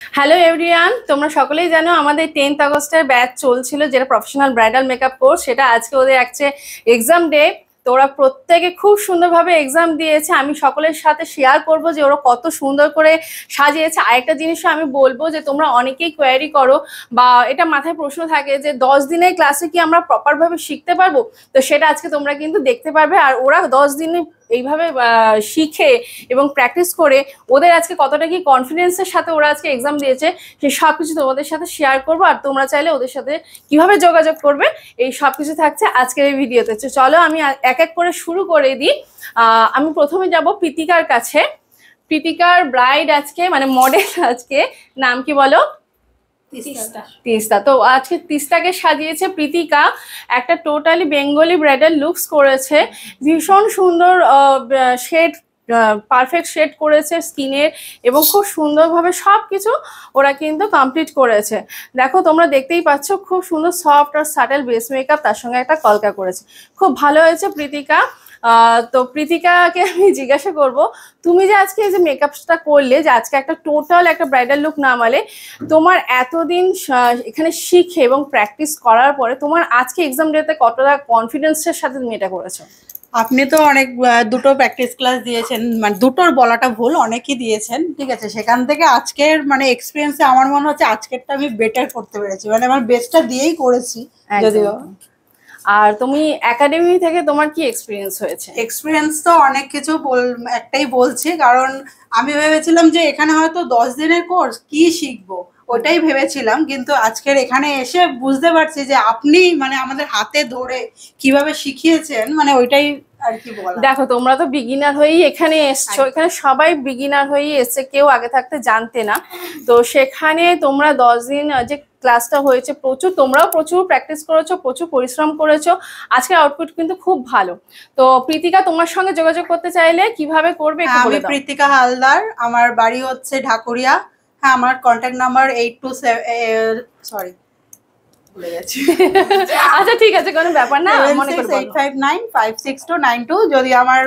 Hello everyone, তোমরা সকলেই জানো আমাদের 10th আগস্টের ব্যাচ চলছিল, যেটা প্রফেশনাল ব্রাইডাল মেকআপ কোর্স। সেটা আজকে ওদের একটা এক্সাম ডে। তো ওরা প্রত্যেকে খুব সুন্দরভাবে এক্সাম দিয়েছে। আমি সকলের সাথে শেয়ার করব যে ওরা কত সুন্দর করে সাজিয়েছে। আরেকটা জিনিসও আমি বলবো যে তোমরা অনেকেই কোয়ারি করো বা এটা মাথায় প্রশ্ন থাকে যে 10 দিনের ক্লাসে কি আমরা প্রপারভাবে শিখতে পারবো। তো সেটা আজকে তোমরা কিন্তু দেখতে পারবে। আর ওরা 10 দিনে এইভাবে শিখে এবং প্র্যাকটিস করে ওদের আজকে কতটা কি কনফিডেন্সের সাথে ওরা আজকে এক্সাম দিয়েছে, সেই সব কিছু তোমাদের সাথে শেয়ার করবো। আর তোমরা চাইলে ওদের সাথে কিভাবে যোগাযোগ করবে এই সব কিছু থাকছে আজকের এই ভিডিওতে। চলো আমি এক এক করে শুরু করে দিই। আমি প্রথমে যাব প্রীতিকার কাছে। প্রীতিকার ব্রাইড আজকে মানে মডেল আজকে নাম কি বলো? তিস্তা। তো আজকে তিস্তাকে সাজিয়েছে প্রীতিকা। একটা টোটালি বেঙ্গলি ব্রাইডাল লুকস করেছে, ভীষণ সুন্দর শেড, পারফেক্ট শেড করেছে স্কিনের এবং খুব সুন্দরভাবে সব কিছু ওরা কিন্তু কমপ্লিট করেছে। দেখো তোমরা দেখতেই পাচ্ছ, খুব সুন্দর সফট আর সাটেল বেস মেকআপ, তার সঙ্গে একটা কলকা করেছে। খুব ভালো হয়েছে প্রীতিকা। তো প্রীতিকাকে আমি জিজ্ঞাসা করব, তুমি যে আজকে এই যে মেকআপটা করলে, যে আজকে একটা টোটাল একটা ব্রাইডাল লুক নামালে, তোমার এতদিন এখানে শিখে এবং প্র্যাকটিস করার পরে তোমার আজকে এক্সাম ডেতে কতটা কনফিডেন্সের সাথে তুমি এটা করেছো? আপনি তো অনেক দুটো প্র্যাকটিস ক্লাস দিয়েছেন, মানে দুটোর বলাটা ভুল, অনেকই দিয়েছেন, ঠিক আছে। সেখান থেকে আজকের মানে এক্সপিরিয়েন্সে আমার মনে হচ্ছে আজকেরটা আমি বেটার করতে পেরেছি, মানে আমার বেস্টটা দিয়েই করেছি যদিও। আর তুমি একাডেমি থেকে তোমার কি এক্সপিরিয়েন্স হয়েছে? এক্সপিরিয়েন্স তো অনেক কিছু একটাই বলছি, কারণ আমি ভেবেছিলাম যে এখানে হয়তো 10 দিনের কোর্স কি শিখবো ওটাই ভেবেছিলাম, কিন্তু আজকের এখানে এসে বুঝতে পারছি যে আপনি মানে আমাদের হাতে ধরে কিভাবে শিখিয়েছেন, মানে ওইটাই আর কি বলা। দেখো তোমরা তো বিগিনার হয়েই এখানে এসছো, এখানে সবাই বিগিনার হয়েই এসছে, কেউ আগে থাকতে জানতে না। তো সেখানে তোমরা 10 দিন যে ক্লাসটা হয়েছে, প্রচুর তোমরাও প্রচুর প্র্যাকটিস করেছো, প্রচুর পরিশ্রম করেছো। আজকের আউটপুট কিন্তু খুব ভালো। তো প্রীতিকা, তোমার সঙ্গে যোগাযোগ করতে চাইলে কিভাবে করবে? আমি প্রীতিকা হালদার, আমার বাড়ি হচ্ছে ঢাকুরিয়া। হ্যাঁ, আমার কন্ট্যাক্ট নাম্বার 827 সরি ভুলে গেছি। আচ্ছা ঠিক আছে, কোনো ব্যাপার না, মনে করো 8595692। যদি আমার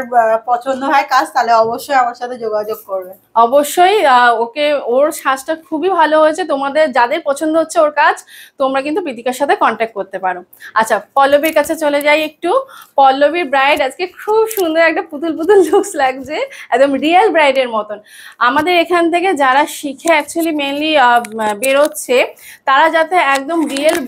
পছন্দ হয় কাজ, তাহলে অবশ্যই আমার সাথে যোগাযোগ করবে। অবশ্যই ওকে, ওর সাজটা খুবই ভালো হয়েছে। তোমাদের যাদের পছন্দ হচ্ছে ওর কাজ, তোমরা কিন্তু প্রীতিকার সাথে কন্ট্যাক্ট করতে পারো। আচ্ছা, পল্লবীর কাছে চলে যাই একটু। পল্লবীর ব্রাইড আজকে খুব সুন্দর একটা পুতুল পুতুল লুকস লাগছে, একদম রিয়েল ব্রাইডের মতন। আমাদের এখান থেকে যারা শিখে অ্যাকচুয়ালি মেনলি বেরোচ্ছে, তারা যাতে একদম রিয়েল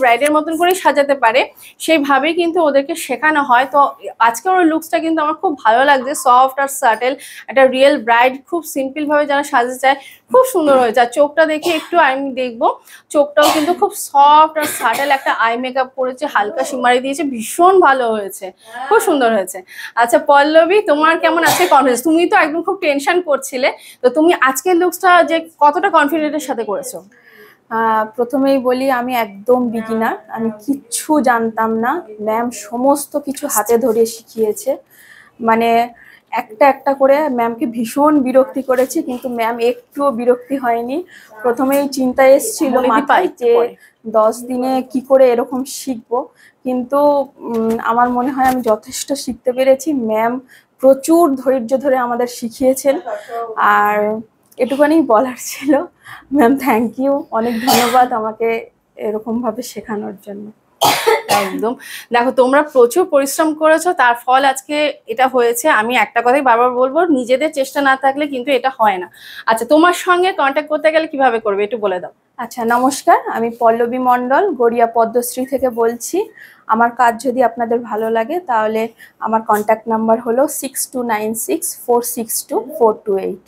ব্রাইডের মতন করে সাজাতে পারে, সেইভাবেই কিন্তু ওদেরকে শেখানো হয়। তো আজকে ওর লুকসটা কিন্তু আমার খুব ভালো লাগছে, সফট আর সাটেল, একটা রিয়েল ব্রাইড খুব সিম্পল ভাবে যারা সাজতে চায়, খুব সুন্দর হয়েছে। আর চোখটা দেখে একটু আমি দেখবো, চোখটাও কিন্তু খুব সফট আর সাটেল একটা আই মেকআপ করেছে, হালকা শিমারি দিয়েছে, ভীষণ ভালো হয়েছে, খুব সুন্দর হয়েছে। আচ্ছা পল্লবী, তোমার কেমন আছে কনফিডেন্স? তুমি তো একদম খুব টেনশন করছিলে, তো তুমি আজকের লুকসটা যে কতটা কনফিডেন্টের সাথে করেছো? প্রথমেই বলি, আমি একদম বিগিনার, আমি কিচ্ছু জানতাম না। ম্যাম সমস্ত কিছু হাতে ধরে শিখিয়েছে, মানে একটা একটা করে ম্যামকে ভীষণ বিরক্তি করেছে, কিন্তু ম্যাম একটুও বিরক্তি হয়নি। প্রথমেই চিন্তা এসেছিল মাথায় যে 10 দিনে কি করে এরকম শিখবো, কিন্তু আমার মনে হয় আমি যথেষ্ট শিখতে পেরেছি। ম্যাম প্রচুর ধৈর্য ধরে আমাদের শিখিয়েছেন, আর এটুখানি বলার ছিল। ম্যাম থ্যাংক ইউ, অনেক ধন্যবাদ আমাকে এরকম ভাবে শেখানোর জন্য। একদম। দেখো তোমরা প্রচুর পরিশ্রম করেছো, তার ফল আজকে এটা হয়েছে। আমি একটা কথাই বারবার বলবো, নিজেদের চেষ্টা না থাকলে কিন্তু এটা হয় না। আচ্ছা, তোমার সঙ্গে কন্ট্যাক্ট করতে গেলে কিভাবে করবে একটু বলে দাও। আচ্ছা, নমস্কার, আমি পল্লবী মণ্ডল গড়িয়া পদ্মশ্রী থেকে বলছি। আমার কাজ যদি আপনাদের ভালো লাগে, তাহলে আমার কন্ট্যাক্ট নাম্বার হলো 6296462428।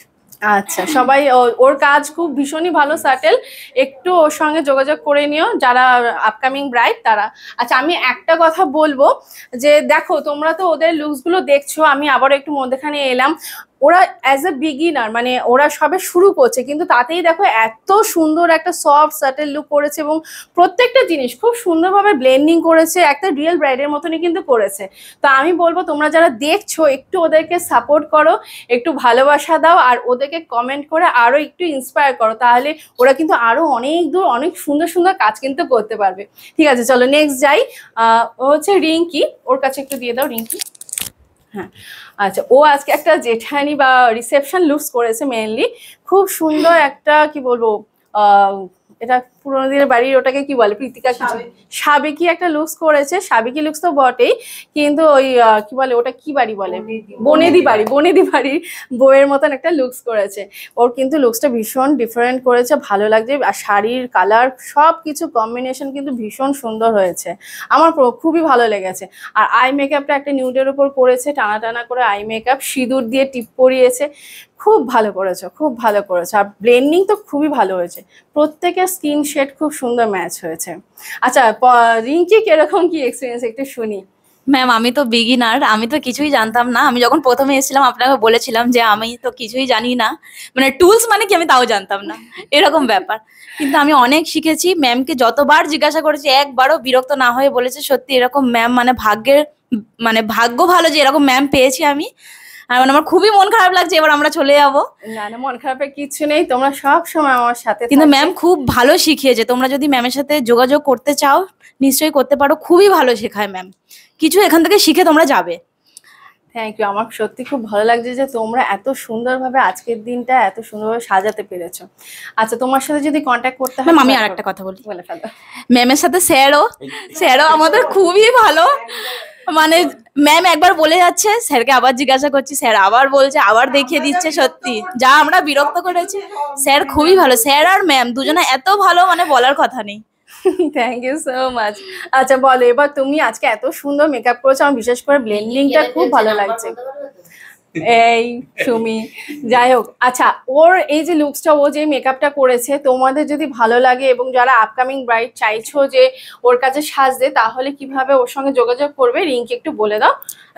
আচ্ছা, সবাই ওর কাজ খুব ভীষণই ভালো, সাটেল, একটু ওর সঙ্গে যোগাযোগ করে নিও যারা আপকামিং ব্রাইড তারা। আচ্ছা, আমি একটা কথা বলবো যে দেখো তোমরা তো ওদের লুকসগুলো দেখছো, আমি আবার একটু মধ্যখানে এলাম। ওরা অ্যাজ এ বিগিনার, মানে ওরা সবে শুরু করছে, কিন্তু তাতেই দেখো এত সুন্দর একটা সফট সাটেল লুক করেছে এবং প্রত্যেকটা জিনিস খুব সুন্দরভাবে ব্লেন্ডিং করেছে, একটা রিয়েল ব্রাইডের মতনই কিন্তু করেছে। তো আমি বলবো তোমরা যারা দেখছো একটু ওদেরকে সাপোর্ট করো, একটু ভালোবাসা দাও, আর ওদেরকে কমেন্ট করে আরো একটু ইন্সপায়ার করো, তাহলে ওরা কিন্তু আরো অনেক দূর অনেক সুন্দর সুন্দর কাজ কিন্তু করতে পারবে। ঠিক আছে, চলো নেক্সট যাই। ও হচ্ছে রিঙ্কি, ওর কাছে একটু দিয়ে দাও রিঙ্কি। হ্যাঁ, আচ্ছা ও আজকে একটা জেঠানি বা রিসেপশন লুকস করেছে মেইনলি, খুব সুন্দর একটা কি বলবো এটা পুরোনো দিনের বাড়ির ওটাকে কি বলে প্রীতিকা কিছু সাবেকি একটা লুকস করেছে, সাবেকি লুকস তো বটেই, কিন্তু ওই কি বলে ওটা কি বাড়ি বলে, বনেদি বাড়ির বউয়ের মতন একটা লুকস করেছে। ওর কিন্তু লুকসটা ভীষণ ডিফারেন্ট করেছে, ভালো লাগছে, আর শাড়ির কালার সব কিছু কম্বিনেশন কিন্তু ভীষণ সুন্দর হয়েছে, আমার খুবই ভালো লেগেছে। আর আই মেকআপটা একটা নিউডের উপর করেছে, টানা টানা করে আই মেকআপ, সিঁদুর দিয়ে টিপ পরিয়েছে, খুব ভালো করেছো, খুব ভালো করেছো। আর ব্লেন্ডিং তো খুবই ভালো হয়েছে, প্রত্যেকের স্কিন শেড খুব সুন্দর ম্যাচ হয়েছে। আচ্ছা রিঙ্কি কিরকম কি এক্সপিরিয়েন্স একটু শুনি। ম্যাম আমি তো বিগিনার, আমি তো কিছুই জানতাম না। আমি যখন প্রথমে এসেছিলাম আপনাকে বলেছিলাম যে আমি তো কিছুই জানি না, মানে টুলস মানে কি আমি তাও জানতাম না, এরকম ব্যাপার। কিন্তু আমি অনেক শিখেছি, ম্যামকে যতবার জিজ্ঞাসা করেছি একবারও বিরক্ত না হয়ে বলেছে সত্যি এরকম ম্যাম মানে ভাগ্য ভালো যে এরকম ম্যাম পেয়েছি আমি। আর মানে আমার খুবই মন খারাপ লাগছে, এবার আমরা চলে যাবো। না না, মন খারাপের কিছু নেই, তোমরা সব সময় আমার সাথে কিন্তু থাকবে। ম্যাম খুব ভালো শিখিয়েছে, তোমরা যদি ম্যামের সাথে যোগাযোগ করতে চাও নিশ্চয়ই করতে পারো, খুবই ভালো শেখায় ম্যাম, কিছু এখান থেকে শিখে তোমরা যাবে। থ্যাংক ইউ, আমার সত্যি খুব ভালো লাগছে যে তোমরা এত সুন্দরভাবে আজকের দিনটা এত সুন্দরভাবে সাজাতে পেরেছো। আচ্ছা তোমার সাথে যদি কন্ট্যাক্ট করতে হয়, ম্যাম আমি আর একটা কথা বলি, বলে ফেলো। ম্যামের সাথে স্যারও আমাদের খুবই ভালো, মানে ম্যাম একবার বলে যাচ্ছে স্যারকে আবার জিজ্ঞাসা করছি, স্যার আবার বলছে, আবার দেখিয়ে দিচ্ছে, সত্যি যা আমরা বিরক্ত করেছি। স্যার খুবই ভালো, স্যার আর ম্যাম দুজনে এত ভালো মানে বলার কথা নেই। Thank you so much. আচ্ছা বলো এবার, তুমি আজকে এত সুন্দর মেকআপ করেছো, আমার বিশেষ করে ব্লেন্ডিংটা খুব ভালো লাগছে। এই সুমি, যাই হোক, আচ্ছা ওর এই যে লুকসটা, ও যে মেকআপটা করেছে, তোমাদের যদি ভালো লাগে এবং যারা আপকামিং ব্রাইড চাইছো যে ওর কাছে সাজতে, তাহলে কিভাবে ওর সঙ্গে যোগাযোগ করবে রিঙ্কি একটু বলে দাও।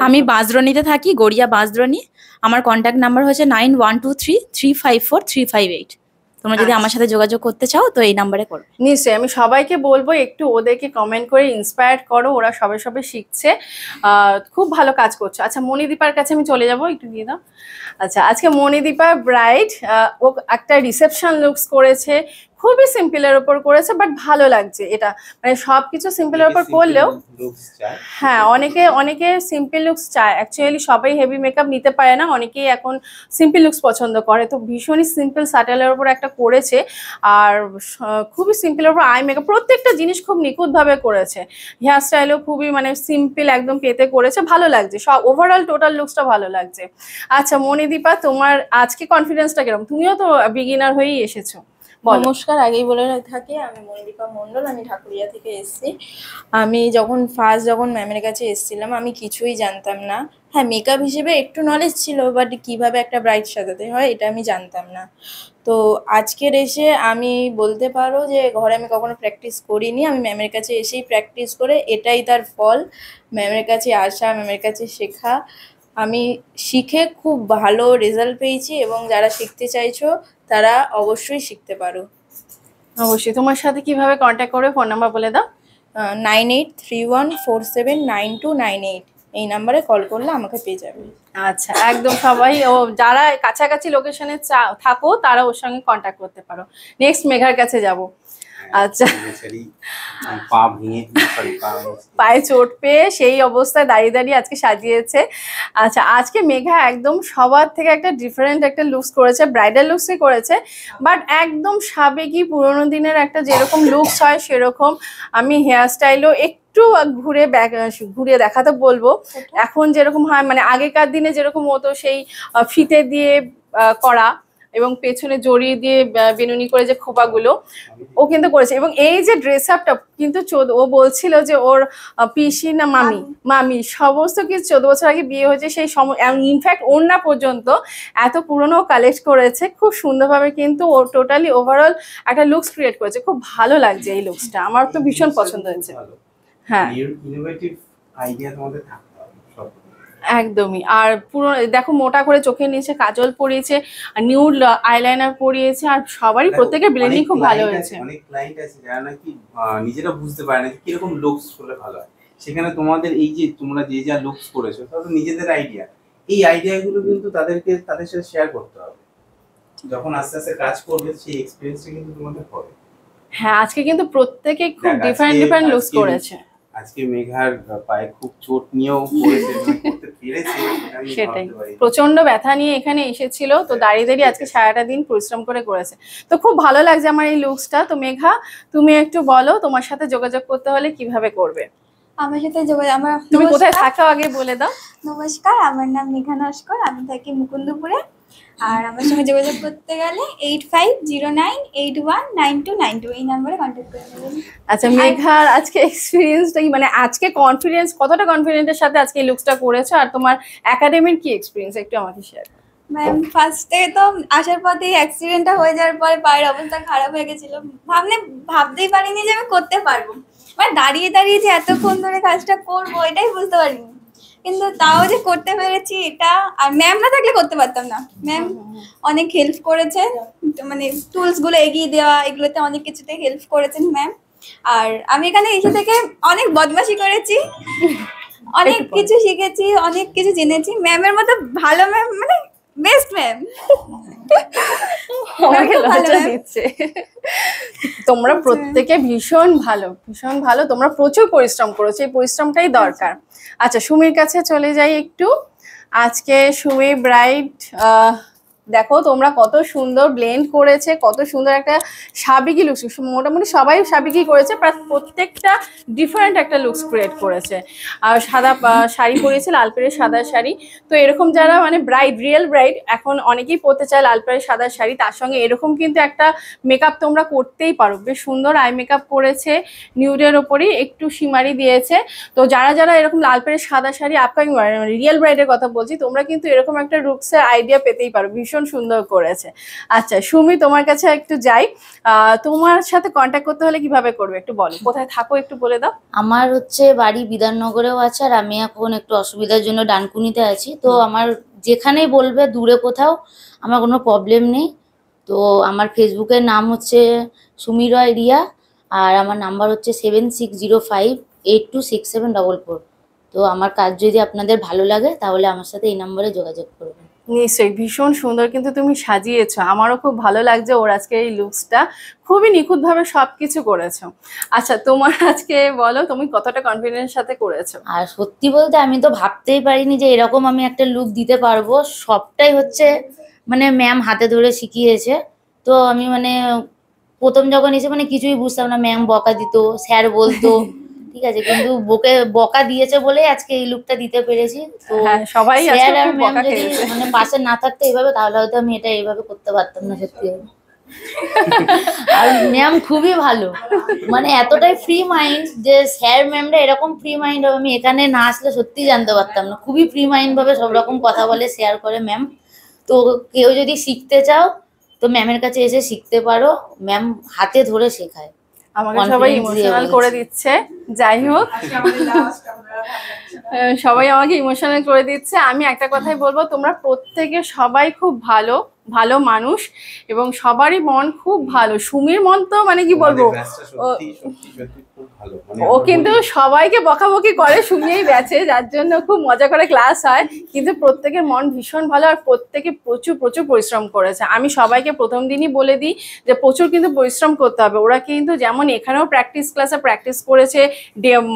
আমি বাঁশদ্রোণীতে থাকি, গড়িয়া বাঁশদ্রোণী। আমার কন্ট্যাক্ট নাম্বার হচ্ছে 9123354358। তোমরা যদি আমার সাথে যোগাযোগ করতে চাও তো এই নাম্বারে করো। নিশ্চয়ই, আমি সবাইকে বলবো একটু ওদেরকে কমেন্ট করে ইন্সপায়ার করো, ওরা সবে সবে শিখছে, খুব ভালো কাজ করছো। আচ্ছা মণিদীপার কাছে আমি চলে যাব, একটু দিয়ে দাও। আচ্ছা আজকে মণিদীপা ব্রাইড, ও একটা রিসেপশন লুকস করেছে, খুবই সিম্পলের ওপর করেছে, বাট ভালো লাগছে এটা, মানে সবকিছু সিম্পলের ওপর করলেও হ্যাঁ অনেকে সিম্পল লুকস চায়, অ্যাকচুয়ালি সবাই হেভি মেকআপ নিতে পারে না, অনেকেই এখন সিম্পল লুকস পছন্দ করে, তো ভীষণই সিম্পল স্যাটেলের ওপর একটা করেছে, আর খুবই সিম্পলের ওপর আই মেকআপ, প্রত্যেকটা জিনিস খুব নিখুঁতভাবে করেছে, হেয়ার স্টাইলও খুবই মানে সিম্পল একদম পেতে করেছে, ভালো লাগছে, সব ওভারঅল টোটাল লুকসটা ভালো লাগছে। আচ্ছা মণিদীপা, তোমার আজকে কনফিডেন্সটা কিরকম, তুমিও তো বিগিনার হয়েই এসেছো। নমস্কার, আগেই বলে থাকি আমি মণিদীপা মণ্ডল, আমি ঢাকুরিয়া থেকে এসেছি। আমি যখন ম্যামের কাছে এসেছিলাম আমি কিছুই জানতাম না। হ্যাঁ মেকআপ হিসেবে একটু নলেজ ছিল, বাট কিভাবে একটা ব্রাইড সাজাতে হয় এটা আমি জানতাম না। তো আজকের এসে আমি বলতে পারো যে ঘরে আমি কখনো প্র্যাকটিস করিনি, আমি ম্যামের কাছে এসেই প্র্যাকটিস করে, এটাই তার ফল, ম্যামের কাছে আসা, ম্যামের কাছে শেখা। আমি শিখে খুব ভালো রেজাল্ট পেয়েছি, এবং যারা শিখতে চাইছো তারা অবশ্যই শিখতে পারো। অবশ্যই, তোমার সাথে কিভাবে কন্ট্যাক্ট করবে, ফোন নাম্বার বলে দাও। 9831479298, এই নাম্বারে কল করলে আমাকে পেয়ে যাবে। আচ্ছা একদম সবাই, ও যারা কাছাকাছি লোকেশনে থাকো তারা ওর সঙ্গে কন্ট্যাক্ট করতে পারো। নেক্সট মেঘার কাছে যাব। আচ্ছা পায়ে চোট পেয়ে সেই অবস্থায় দাঁড়িয়ে দাঁড়িয়ে আজকে সাজিয়েছে। আচ্ছা আজকে মেঘা একদম সবার থেকে একটা ডিফারেন্ট একটা লুকস করেছে, ব্রাইডাল লুকসই করেছে, বাট একদম সাবেকি পুরোনো দিনের একটা যেরকম লুকস হয় সেরকম। আমি হেয়ার স্টাইলও একটু ঘুরে দেখাতে বলবো, এখন যেরকম হয় মানে আগেকার দিনে যেরকম হতো সেই ফিতে দিয়ে করা এবং পেছনে জড়িয়ে দিয়ে বেনুনি করে যে খোপাগুলো ও কিন্তু করেছে, এবং এই যে ড্রেস আপটা কিন্তু ও বলছিল যে ওর পিসি না মামি সমস্ত কিছু 14 বছর আগে বিয়ে হয়েছে সেই ইনফ্যাক্ট ওড়না পর্যন্ত এত পুরনো কালেক্ট করেছে, খুব সুন্দরভাবে কিন্তু ও টোটালি ওভারঅল একটা লুকস ক্রিয়েট করেছে, খুব ভালো লাগছে এই লুকসটা, আমার তো ভীষণ পছন্দ হয়েছে। হ্যাঁ ইনোভেটিভ আইডিয়া তোমাদের থাকতে হবে সব। একদমই, আর পুরো দেখো মোটা করে চোখের নিচে কাজল পরিয়েছে, নিউড আইলাইনার পরিয়েছে, আর সবারই প্রত্যেকের ব্লেন্ডিং খুব ভালো হয়েছে। অনেক ক্লায়েন্ট আছে যারা নাকি নিজেরা বুঝতে পারে না কিরকম লুকস করলে ভালো হয়, সেখানে তোমাদের এই যে তোমরা যে যা লুকস করেছো তাদের নিজেদের আইডিয়া, এই আইডিয়াগুলো কিন্তু তাদের সাথে শেয়ার করতে হবে, যখন আস্তে আস্তে কাজ করবে সেই এক্সপেরিয়েন্সটা কিন্তু তোমাদের হবে। হ্যাঁ আজকে কিন্তু প্রত্যেকে খুব ডিফারেন্ট লুকস করেছে। আজকে মেঘার পায়ে খুব চোট নিয়েও করেছে, করতে পেরেছে, এটা আমি সেটাই, ভাবতে পারিনি। প্রচন্ড ব্যথা নিয়ে এখানে এসেছিল, তো দাঁড়িয়ে দাঁড়িয়ে আজকে সারাটা দিন পরিশ্রম করে করেছে। তো খুব ভালো লাগছে আমার এই লুকসটা। তো মেঘা, তুমি একটু বলো তোমার সাথে যোগাযোগ করতে হলে কিভাবে করবে? আমার সাথে যোগাযোগ, আমার তুমি কোথায় নমস্কার। থাকো আগে বলে দাও। নমস্কার, আমার নাম মেঘা নস্কর, আমি থাকি মুকুন্দপুরে। আর আমার সঙ্গে যোগাযোগ করতে গেলে 8509819292 এই নাম্বারে কন্ট্যাক্ট করে নেবেন। আচ্ছা, মেঘার আজকে এক্সপিরিয়েন্সটা কি, মানে আজকে কনফিডেন্স, কতটা কনফিডেন্টের সাথে আজকে এই লুকসটা করেছো, আর তোমার একাডেমির কি এক্সপিরিয়েন্স একটু আমাকে শেয়ার করো। ম্যাম, ফার্স্টে তো আসার পথেই অ্যাক্সিডেন্টটা হয়ে যাওয়ার পরে পায়ের অবস্থা খারাপ হয়ে গেছিল। ভাবতেই পারিনি যে আমি করতে পারবো, মানে দাঁড়িয়ে দাঁড়িয়ে যে এতক্ষণ ধরে কাজটা করবো এটাই বুঝতে পারিনি। কিন্তু তাও যে করতে পেরেছি এটা, আর ম্যাম না থাকলে করতে পারতাম না। ম্যাম অনেক হেল্প করেছে, মানে টুলস গুলো এগিয়ে দেওয়া, এগুলোতে অনেক কিছুতে হেল্প করেছেন ম্যাম। আর আমি এখানে এসে থেকে অনেক বদমাশি করেছি, অনেক কিছু শিখেছি, অনেক কিছু জেনেছি। ম্যামের মতো ভালো ম্যাম, মানে বেস্ট ম্যাম। আমাকে খুব ভালো লজ্জা ম্যাম। দিচ্ছে। তোমরা প্রত্যেকে ভীষণ ভালো, ভীষণ ভালো, তোমরা প্রচুর পরিশ্রম করেছো, এই পরিশ্রমটাই দরকার। আচ্ছা, সুমির কাছে চলে যাই একটু। আজকে সুমি ব্রাইড, দেখো তোমরা কত সুন্দর ব্লেন্ড করেছে, কত সুন্দর একটা সাবেকি লুকস, মোটামুটি সবাই সাবেকি করেছে, প্রত্যেকটা ডিফারেন্ট একটা লুকস ক্রিয়েট করেছে। আর সাদা শাড়ি পরেছে, লাল পেড়ে সাদা শাড়ি। তো এরকম যারা মানে ব্রাইড, রিয়েল ব্রাইড, এখন অনেকেই পরতে চায় লাল পেড়ে সাদা শাড়ি, তার সঙ্গে এরকম কিন্তু একটা মেকআপ তোমরা করতেই পারো। বেশ সুন্দর আই মেকআপ করেছে, নিউডের ওপরই একটু শিমারি দিয়েছে। তো যারা যারা এরকম লাল পেড়ে সাদা শাড়ি, আপকামিং রিয়েল ব্রাইডের কথা বলছি, তোমরা কিন্তু এরকম একটা লুকসের আইডিয়া পেতেই পারো, ভীষণ সুন্দর করেছে। আচ্ছা সুমি, তোমার কাছে একটু যাই, তোমার সাথে কন্ট্যাক্ট করতে হলে কিভাবে করবে একটু বলো, কোথায় থাকো একটু বলে দাও। আমার হচ্ছে বাড়ি বিধাননগরেও আছে, আর আমি এখন একটু অসুবিধার জন্য ডানকুনিতে আছি। তো আমার যেখানেই বলবে, দূরে কোথাও, আমার কোনো প্রবলেম নেই। তো আমার ফেসবুকের নাম হচ্ছে সুমি রয় রিয়া, আর আমার নাম্বার হচ্ছে 7605826744। তো আমার কাজ যদি আপনাদের ভালো লাগে তাহলে আমার সাথে এই নাম্বারে যোগাযোগ করবেন। নিশ্চয়ই, ভীষণ সুন্দর কিন্তু তুমি সাজিয়েছো, আমারও খুব ভালো লাগছে ওর আজকে এই লুকসটা, খুবই নিখুঁতভাবে সবকিছু করেছো। আচ্ছা, তোমার আজকে বলো তুমি কতটা কনফিডেন্সের সাথে করেছো? আর সত্যি বলতে আমি তো ভাবতেই পারিনি যে এরকম আমি একটা লুক দিতে পারবো। সবটাই হচ্ছে মানে ম্যাম হাতে ধরে শিখিয়েছে। তো আমি মানে প্রথম যখন এসে মানে কিছুই বুঝতাম না, ম্যাম বকা দিত, স্যার বলতো, ঠিক আছে, কিন্তু বকা দিয়েছে বলে আজকে এই লুকটা দিতে পেরেছি। তো হ্যাঁ, সবাই আজকে স্যার আর খুব ম্যাম বকা যদি খেয়েছে। মানে পাশে না থাকতো এইভাবে, তাহলে হয়তো আমি এটা এইভাবে করতে পারতাম না সত্যি। আর ম্যাম খুবই ভালো, মানে এতটাই ফ্রি মাইন্ড যে স্যার ম্যামরা এরকম ফ্রি মাইন্ড হবে আমি এখানে না আসলে সত্যি জানতে পারতাম না। খুবই ফ্রি মাইন্ড ভাবে সব রকম কথা বলে, শেয়ার করে ম্যাম। তো কেউ যদি শিখতে চাও তো ম্যামের কাছে এসে শিখতে পারো, ম্যাম হাতে ধরে শেখায়। আমাকে সবাই Confidence দিয়ে ইমোশনাল বলছি। করে দিচ্ছে, যাই হোক সবাই আমাকে ইমোশনাল করে দিচ্ছে। আমি একটা কথাই বলবো, তোমরা প্রত্যেকে সবাই খুব ভালো ভালো মানুষ, এবং সবারই মন খুব ভালো। সুমির মন তো মানে কি বলবো, তোমাদের ব্যাচটা সত্যি সত্যি সত্যি খুব ভালো, মানে ও কিন্তু সবাইকে বকাবকি করে সুমিয়েই ব্যাচে, যার জন্য খুব মজা করে ক্লাস হয়। কিন্তু প্রত্যেকের মন ভীষণ ভালো, আর প্রত্যেকে প্রচুর প্রচুর পরিশ্রম করেছে। আমি সবাইকে প্রথম দিনই বলে দিই যে প্রচুর কিন্তু পরিশ্রম করতে হবে। ওরা কিন্তু যেমন এখানেও প্র্যাকটিস ক্লাসে প্র্যাকটিস করেছে,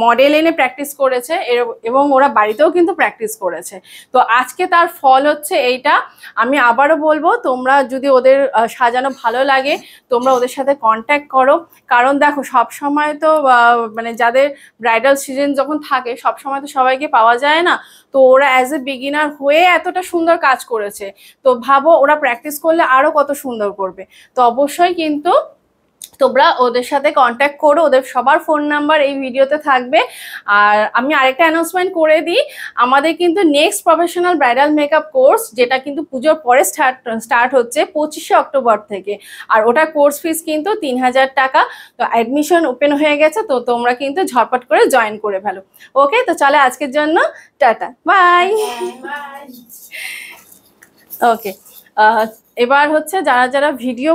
মডেল এনে প্র্যাকটিস করেছে, এবং ওরা বাড়িতেও কিন্তু প্র্যাকটিস করেছে। তো আজকে তার ফল হচ্ছে এইটা। আমি আবারও বলবো, তোমরা যদি ওদের সাজানো ভালো লাগে তোমরা ওদের সাথে কন্ট্যাক্ট করো। কারণ দেখো, সব সময় তো মানে যাদের ব্রাইডাল সিজন যখন থাকে সব সময় তো সবাইকে পাওয়া যায় না। তো ওরা অ্যাজ এ বিগিনার হয়ে এতটা সুন্দর কাজ করেছে, তো ভাবো ওরা প্র্যাকটিস করলে আরো কত সুন্দর করবে। তো অবশ্যই কিন্তু তোমরা ওদের সাথে কন্ট্যাক্ট করো, ওদের সবার ফোন নাম্বার এই ভিডিওতে থাকবে। আর আমি আরেকটা অ্যানাউন্সমেন্ট করে দিই, আমাদের কিন্তু next professional bridal makeup course, যেটা কিন্তু পুজোর পরে স্টার্ট হচ্ছে 25শে অক্টোবর থেকে। আর ওটা কোর্স ফিস কিন্তু 3000 টাকা। তো অ্যাডমিশন ওপেন হয়ে গেছে, তো তোমরা কিন্তু ঝটপট করে জয়েন করে ফেলো। ওকে, তো চলে আজকের জন্য টাটা, বাই। ওকে, এবার হচ্ছে যারা যারা ভিডিও